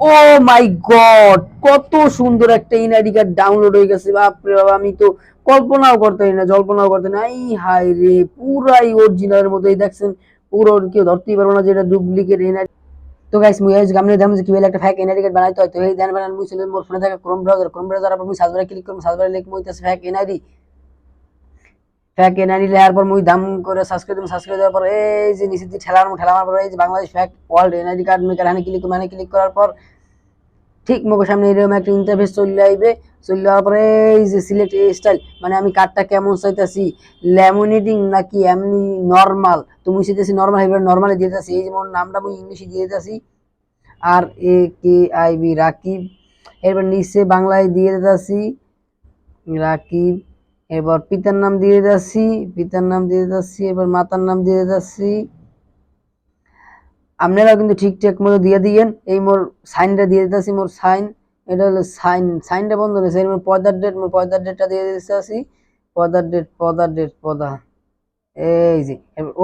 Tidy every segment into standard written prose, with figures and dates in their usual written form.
ও মাই god, কত সুন্দর একটা এনআইডি কার্ড ডাউনলোড হয়ে গেছে! বাপরে বাবা, আমি তো কল্পনাও করতে পারি না, জল্পনাও করতে না। এই হাই রে, পুরাই অরিজিনালের মতোই দেখছেন। পুরো কেউ ধরতেই পারবো না যে এটা ডুপ্লিকেট এনআইডি। তো গাইস মুই আজ গামনে দাম যে কিভাবে একটা ফেক এনআইডি কার্ড বানাইতে হয়। তো এই দেন বানান মুই ছিল মোর ফোনে থাকা ক্রোম ব্রাউজার আপর মুই সার্চ বারে ক্লিক করব, সার্চ বারে লিখব হইতাছে fake NID. Fake NID layer পর মুই দাম করে সার্চ করে দিম, সার্চ করে দেওয়ার পর এই যে নিচে দিয়ে ঠেলার পর এই যে Bangladesh fake world NID card maker এখানে ক্লিক করব। এখানে ক্লিক করার পর ঠিক মুখের সামনে এরকম একটা ইন্টারফেস চলে আইবে। চলে যাওয়ার পরে এই যে সিলেক্ট স্টাইল, মানে আমি কার্ডটা কেমন চাইতেছি, ল্যামিনেটিং নাকি এমনি নরমাল। তো মুই চাইতেছি নরমাল, এবার নরমালে দিয়ে দিতেছি। এই যে মোর নামটা মুই ইংলিশে দিয়ে দিতেছি, RAKIB রাকিব। এরপর নিচে বাংলায় দিয়ে দিতেছি রাকিব। এবার পিতার নাম দিয়ে দিতেছি, এবার মাতার নাম দিয়ে দিতেছি। আপনারা কিন্তু ঠিকঠাক মতো দিয়ে দিয়েন। এই মোর সাইনটা দিয়ে দিতেছি, মোর সাইন। এটা হলো সাইনটা বন্ধ হয়েছে। মোর পয়দার ডেটটা দিয়ে দিতেছি, পদা এই যে।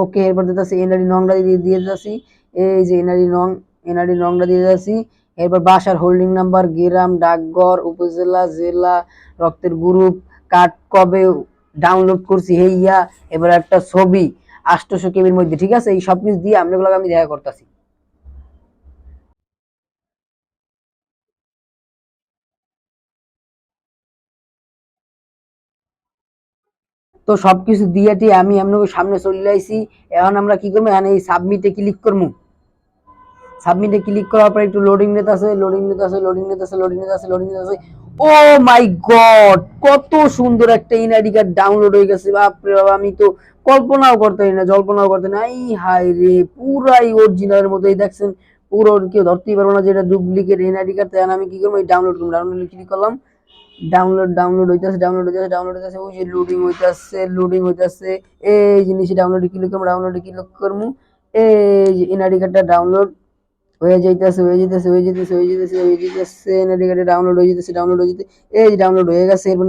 ওকে, এরপর দিতেছি এনআরডি নংটা দিয়ে দিতেছি। এই যে এনআরডি নংটা দিয়ে দিতেছি। এরপর বাসার হোল্ডিং নাম্বার, গ্রাম, ডাকঘর, উপজেলা, জেলা, রক্তের গ্রুপ, কার্ড কবে ডাউনলোড করছি হেইয়া, এবার একটা ছবি 800 কেবির মধ্যে। ঠিক আছে, এই সব কিছু দিয়ে আপনাগুলো আমি দেখা করতেছি। তো সবকিছু দিয়ে টিয়ে আমি আপনাকে সামনে চলে আইছি। এখন আমরা কি করবো, এখন এই সাবমিটে ক্লিক করবো। সাবমিটে ক্লিক করার পর একটু লোডিং নিতে আছে। ও মাই গড, কত সুন্দর একটা এনআইডি কার্ড ডাউনলোড হয়ে গেছে! বাপরে বাবা, আমি তো কল্পনাও করতে পারি না, জল্পনাও করতে না। এই হাই রে, পুরাই অরিজিনালের মতোই দেখছেন। পুরো কেউ ধরতেই পারবো না যে এটা ডুপ্লিকেট এনআইডি কার্ড। তাই আমি কি করবো, এই ডাউনলোড ক্লিক করলাম। ডাউনলোড হইতেছে, ওই যে লোডিং হইতেছে। এই জিনিস ডাউনলোডে ক্লিক করবো। এই যে এনআইডি কার্ডটা ডাউনলোড হয়ে যাইতেছে, এনআইডি কার্ডে ডাউনলোড হয়ে যেতেছে। এই যে ডাউনলোড হয়ে গেছে। এরপর